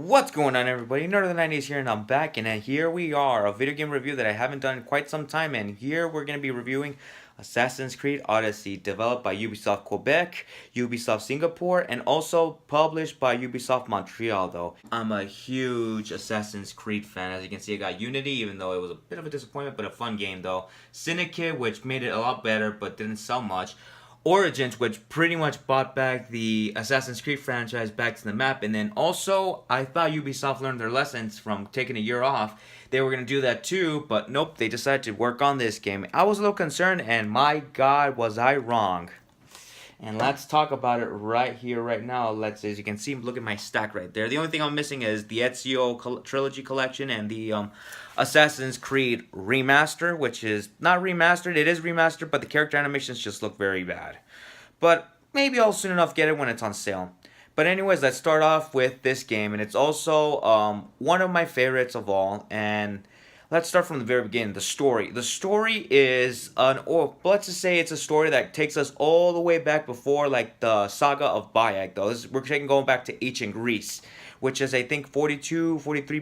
What's going on, everybody? Nerd of the 90s here, and I'm back, and here we are, a video game review that I haven't done in quite some time, and here we're going to be reviewing Assassin's Creed Odyssey, developed by Ubisoft Quebec, Ubisoft Singapore, and also published by Ubisoft Montreal, though. I'm a huge Assassin's Creed fan. As you can see, I got Unity, even though it was a bit of a disappointment, but a fun game, though. Syndicate, which made it a lot better, but didn't sell much. Origins, which pretty much brought back the Assassin's Creed franchise back to the map. And then also, I thought Ubisoft learned their lessons from taking a year off. They were going to do that too, but nope, they decided to work on this game. I was a little concerned, and my god, was I wrong. And let's talk about it right here, right now. As you can see, look at my stack right there. The only thing I'm missing is the Ezio Trilogy Collection and the Assassin's Creed Remaster, which is not remastered. It is remastered, but the character animations just look very bad. But maybe I'll soon enough get it when it's on sale. But anyways, let's start off with this game, and it's also one of my favorites of all, and let's start from the very beginning. The story. The story is let's just say it's a story that takes us all the way back before like the saga of Bayek. Though we're going back to ancient Greece, which is I think 42, 43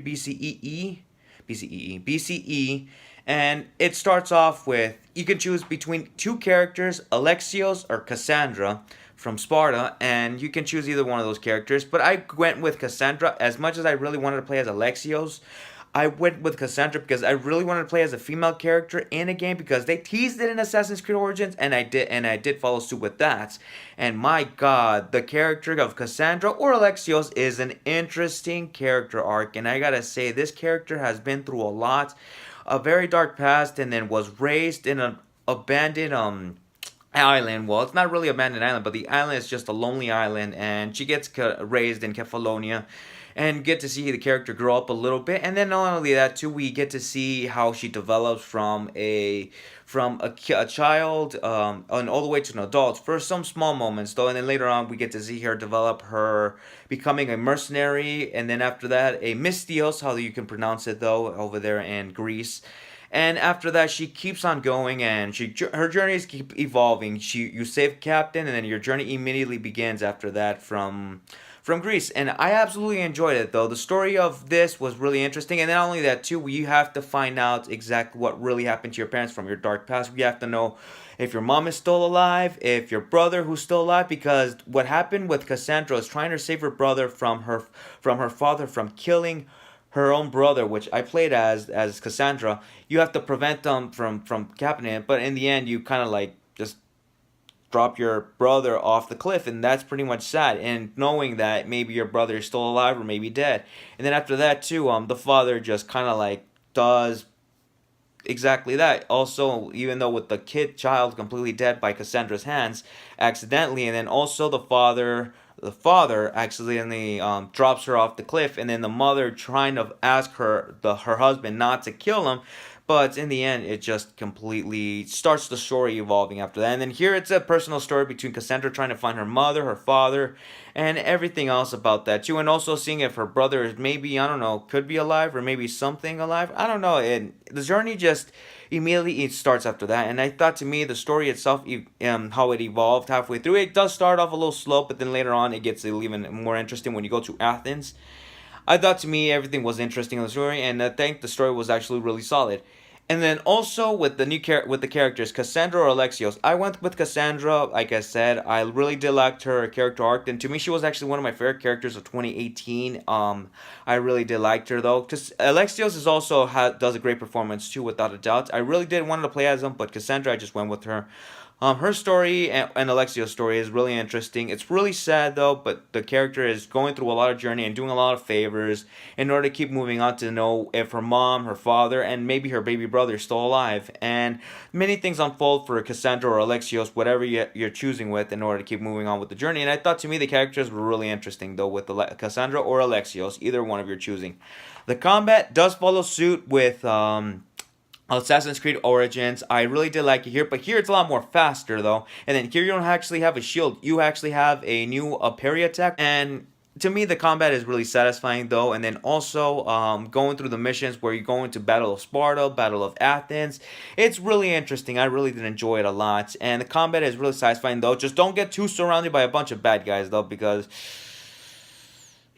BCE, and it starts off with you can choose between two characters, Alexios or Cassandra from Sparta, and you can choose either one of those characters. But I went with Cassandra as much as I really wanted to play as Alexios. I went with Cassandra because I really wanted to play as a female character in a game because they teased it in Assassin's Creed Origins, and I did follow suit with that. And my god, the character of Cassandra or Alexios is an interesting character arc, and I gotta say this character has been through a lot, a very dark past, and then was raised in an abandoned island. Well, it's not really abandoned island, but the island is just a lonely island, and she gets raised in Kefalonia, and get to see the character grow up a little bit. And then not only that too, we get to see how she develops from a child and all the way to an adult for some small moments though. And then later on we get to see her develop her becoming a mercenary, and then after that a mystios, how you can pronounce it though, over there in Greece. And after that, she keeps on going, and her journeys keep evolving. You save Captain, and then your journey immediately begins after that from Greece. And I absolutely enjoyed it, though. The story of this was really interesting, and not only that, too, you have to find out exactly what really happened to your parents from your dark past. You have to know if your mom is still alive, if your brother who's still alive, because what happened with Cassandra is trying to save her brother from her father from killing her own brother, which I played as Cassandra. You have to prevent them from happening, but in the end, you kind of like just drop your brother off the cliff, and that's pretty much sad. And knowing that maybe your brother is still alive or maybe dead, and then after that too, the father just kind of like does exactly that. Also, even though with the child completely dead by Cassandra's hands accidentally, and then also the father accidentally drops her off the cliff, and then the mother trying to ask her husband not to kill him, but in the end it just completely starts the story evolving after that. And then here it's a personal story between Cassandra trying to find her mother, her father, and everything else about that too, and also seeing if her brother is maybe, I don't know, could be alive or maybe something alive, I don't know. And the journey just immediately it starts after that. And I thought, to me, the story itself, how it evolved halfway through, it does start off a little slow, but then later on it gets even more interesting when you go to Athens. I thought, to me, everything was interesting in the story, and I think the story was actually really solid. And then also with the characters, Cassandra or Alexios, I went with Cassandra. Like I said, I really did like her character arc, and to me, she was actually one of my favorite characters of 2018. I really did like her though, because Alexios is also does a great performance too, without a doubt. I really did want to play as him, but Cassandra, I just went with her. Her story and Alexios' story is really interesting. It's really sad though, but the character is going through a lot of journey and doing a lot of favors in order to keep moving on to know if her mom, her father, and maybe her baby brother is still alive. And many things unfold for Cassandra or Alexios, whatever you're choosing with, in order to keep moving on with the journey. And I thought, to me, the characters were really interesting though, with Cassandra or Alexios, either one of your choosing. The combat does follow suit with Assassin's Creed Origins. I really did like it here, but here it's a lot more faster though. And then here you don't actually have a shield. You actually have a new parry attack, and to me the combat is really satisfying though. And then also going through the missions where you go into Battle of Sparta, Battle of Athens, it's really interesting. I really did enjoy it a lot, and the combat is really satisfying though. Just don't get too surrounded by a bunch of bad guys though, because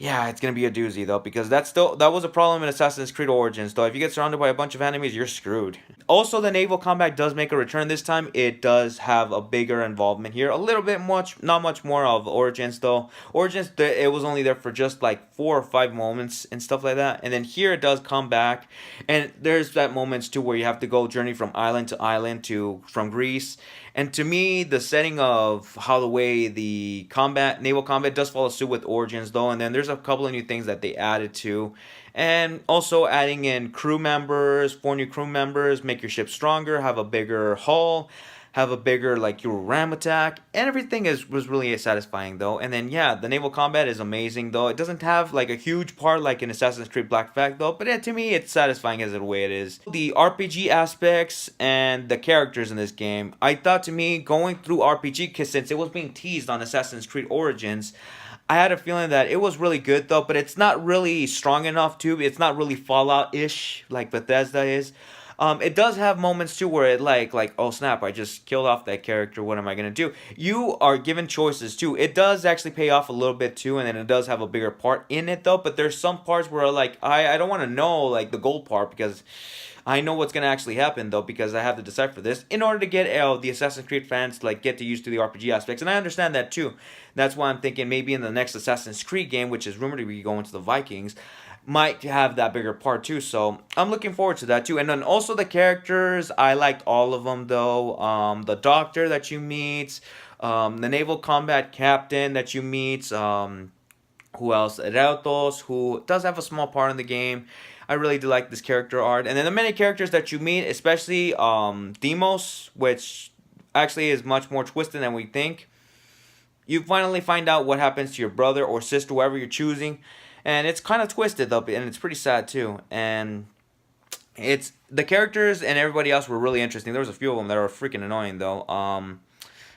Yeah, it's gonna be a doozy though, because that was a problem in Assassin's Creed Origins though. If you get surrounded by a bunch of enemies, you're screwed. Also, the naval combat does make a return this time. It does have a bigger involvement here, a little bit much, not much more of Origins though. Origins, it was only there for just like 4 or 5 moments and stuff like that, and then here it does come back, and there's that moments too where you have to go journey from island to island to from Greece. And to me, the setting of how the way the combat, naval combat, does follow suit with Origins, though. And then there's a couple of new things that they added to. And also adding in crew members, 4 new crew members, make your ship stronger, have a bigger hull, have a bigger like your ram attack, and everything was really satisfying though. And then yeah, the naval combat is amazing though. It doesn't have like a huge part like in Assassin's Creed Black Flag though, but to me it's satisfying as the way it is. The RPG aspects and the characters in this game, I thought to me going through RPG, because since it was being teased on Assassin's Creed Origins, I had a feeling that it was really good though, but it's not really strong enough to. It's not really Fallout-ish like Bethesda is. It does have moments too where it like oh snap, I just killed off that character. What am I gonna do? You are given choices too. It does actually pay off a little bit too, and then it does have a bigger part in it though. But there's some parts where like I don't want to know like the gold part, because I know what's gonna actually happen though, because I have to decipher this in order to get the Assassin's Creed fans to like get used to the RPG aspects, and I understand that too. That's why I'm thinking maybe in the next Assassin's Creed game, which is rumored to be going to the Vikings, might have that bigger part too. So I'm looking forward to that too. And then also the characters, I liked all of them though. The doctor that you meet, the naval combat captain that you meet. Who else? Rautos, who does have a small part in the game. I really do like this character art. And then the many characters that you meet, especially Demos, which actually is much more twisted than we think. You finally find out what happens to your brother or sister, whoever you're choosing. And it's kind of twisted though, and it's pretty sad too. And it's the characters and everybody else were really interesting. There was a few of them that were freaking annoying though.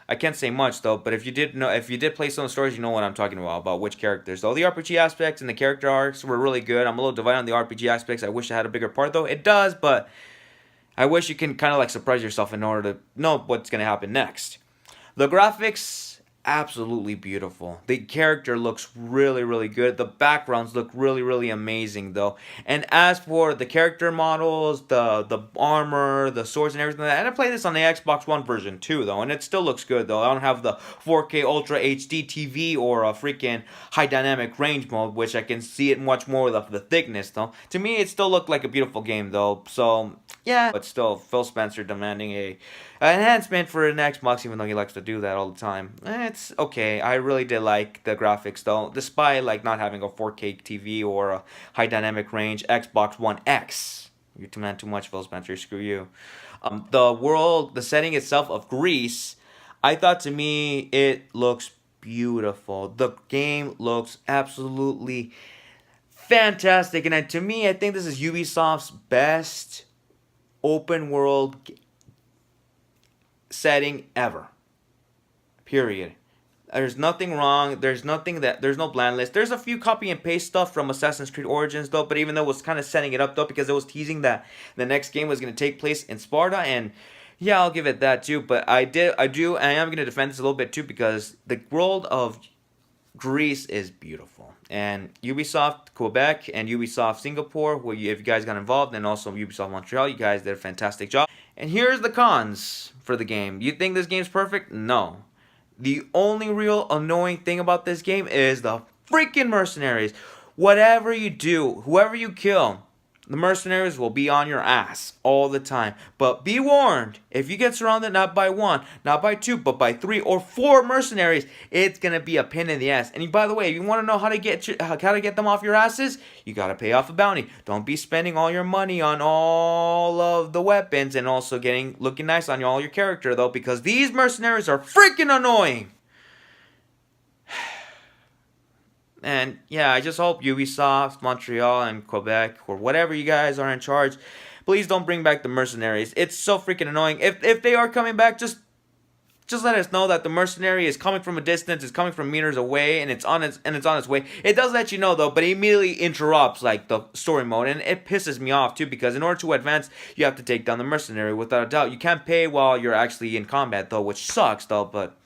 I can't say much though, but if you did play some of the stories, you know what I'm talking about which characters. Though the RPG aspects and the character arcs were really good. I'm a little divided on the RPG aspects. I wish I had a bigger part though. It does, but I wish you can kind of like surprise yourself in order to know what's gonna happen next. The graphics, absolutely beautiful. The character looks really, really good. The backgrounds look really, really amazing though. And as for the character models, the armor, the swords and everything like that, and I played this on the Xbox One version too though, and it still looks good though. I don't have the 4K Ultra HD TV or a freaking high dynamic range mode, which I can see it much more with the thickness though. To me, it still looked like a beautiful game though. So yeah, but still, Phil Spencer demanding a enhancement for an Xbox, even though he likes to do that all the time. It's okay. I really did like the graphics though, despite like not having a 4K TV or a high dynamic range Xbox One X. You demand too much, Phil Spencer. Screw you. The setting itself of Greece, I thought to me it looks beautiful. The game looks absolutely fantastic, and to me, I think this is Ubisoft's best open world setting ever. Period. There's nothing wrong. There's no bland list. There's a few copy and paste stuff from Assassin's Creed Origins though, but even though it was kind of setting it up though, because it was teasing that the next game was going to take place in Sparta, and yeah, I'll give it that too. But I am going to defend this a little bit too, because the world of Greece is beautiful, and Ubisoft Quebec and Ubisoft Singapore, if you guys got involved, and also Ubisoft Montreal, you guys did a fantastic job. And here's the cons for the game. You think this game's perfect? No. The only real annoying thing about this game is the freaking mercenaries. Whatever you do, whoever you kill, the mercenaries will be on your ass all the time. But be warned, if you get surrounded not by 1, not by 2, but by 3 or 4 mercenaries, it's gonna be a pain in the ass. And by the way, if you want to know how to get them off your asses, you gotta pay off a bounty. Don't be spending all your money on all of the weapons and also looking nice on all your character though, because these mercenaries are freaking annoying. And yeah, I just hope Ubisoft, Montreal, and Quebec, or whatever you guys are in charge, please don't bring back the mercenaries. It's so freaking annoying. If they are coming back, just let us know that the mercenary is coming from a distance, is coming from meters away, and it's on its way. It does let you know though, but it immediately interrupts like the story mode, and it pisses me off too, because in order to advance, you have to take down the mercenary without a doubt. You can't pay while you're actually in combat though, which sucks though, but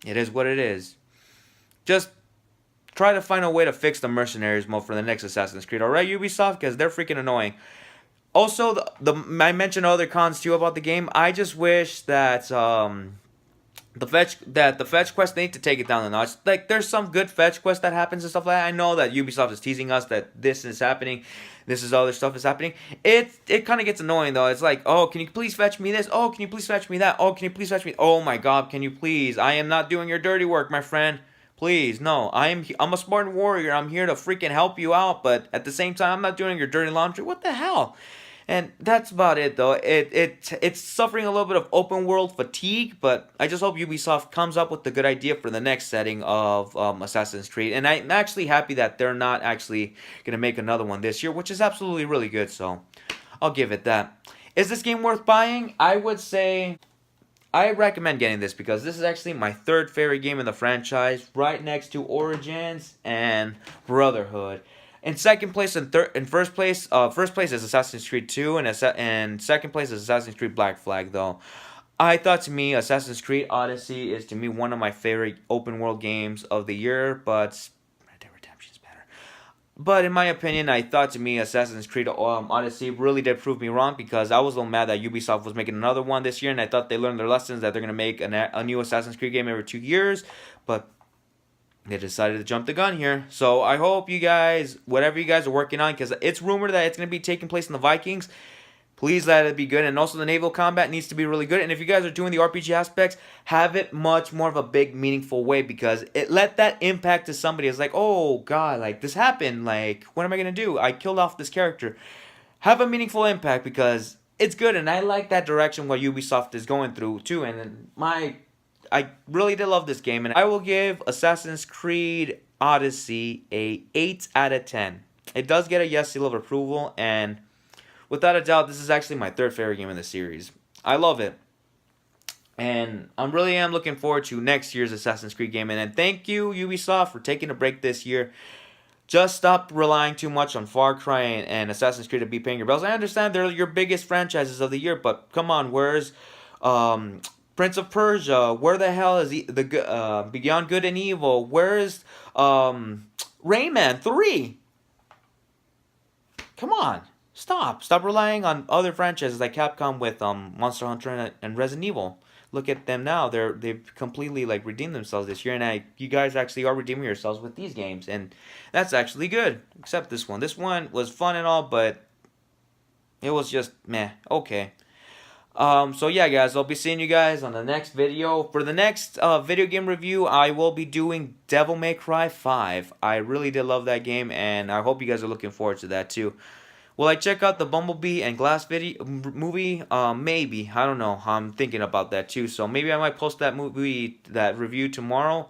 it is what it is. Just try to find a way to fix the mercenaries mode for the next Assassin's Creed. Alright, Ubisoft, because they're freaking annoying. Also, I mentioned other cons too about the game. I just wish that the fetch quest, they need to take it down a notch. Like, there's some good fetch quest that happens and stuff like that. I know that Ubisoft is teasing us that this is happening, this is other stuff is happening. It kind of gets annoying though. It's like, oh, can you please fetch me this? Oh, can you please fetch me that? Oh, can you please fetch me? Oh my God, can you please? I am not doing your dirty work, my friend. Please, no. I'm a Spartan warrior. I'm here to freaking help you out, but at the same time, I'm not doing your dirty laundry. What the hell? And that's about it, though. It's suffering a little bit of open world fatigue, but I just hope Ubisoft comes up with a good idea for the next setting of Assassin's Creed. And I'm actually happy that they're not actually gonna make another one this year, which is absolutely really good. So I'll give it that. Is this game worth buying? I would say I recommend getting this because this is actually my third favorite game in the franchise, right next to Origins and Brotherhood. In second place and first place is Assassin's Creed 2, and second place is Assassin's Creed Black Flag. Though I thought, to me, Assassin's Creed Odyssey is, to me, one of my favorite open world games of the year, but Red Dead Redemption is better. But in my opinion, I thought, to me, Assassin's Creed Odyssey really did prove me wrong, because I was a little mad that Ubisoft was making another one this year, and I thought they learned their lessons, that they're gonna make a new Assassin's Creed game every 2 years, but they decided to jump the gun here. So I hope you guys, whatever you guys are working on, because it's rumored that it's going to be taking place in the Vikings, please let it be good. And also the naval combat needs to be really good. And if you guys are doing the RPG aspects, have it much more of a big, meaningful way, because it let that impact to somebody. It's like, oh God, like this happened. Like, what am I going to do? I killed off this character. Have a meaningful impact, because it's good. And I like that direction what Ubisoft is going through too. And I really did love this game, and I will give Assassin's Creed Odyssey a 8 out of 10. It does get a yes seal of approval, and without a doubt, this is actually my third favorite game in the series. I love it, and I really am looking forward to next year's Assassin's Creed game. And thank you, Ubisoft, for taking a break this year. Just stop relying too much on Far Cry and Assassin's Creed to be paying your bills. I understand they're your biggest franchises of the year, but come on, where's Prince of Persia? Where the hell is the Beyond Good and Evil? Where is Rayman 3? Come on, stop relying on other franchises like Capcom with Monster Hunter and Resident Evil. Look at them now. They've completely like redeemed themselves this year, and you guys actually are redeeming yourselves with these games, and that's actually good. Except this one. This one was fun and all, but it was just meh. Okay. So yeah, guys, I'll be seeing you guys on the next video. For the next video game review, I will be doing Devil May Cry 5. I really did love that game, and I hope you guys are looking forward to that too. Will I check out the Bumblebee and Glass movie? Maybe. I don't know. I'm thinking about that too. So maybe I might post that review tomorrow.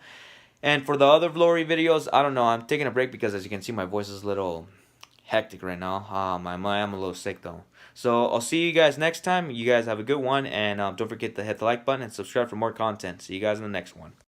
And for the other Glory videos, I don't know. I'm taking a break because, as you can see, my voice is a little hectic right now. I'm a little sick though. So I'll see you guys next time. You guys have a good one, and don't forget to hit the like button and subscribe for more content. See you guys in the next one.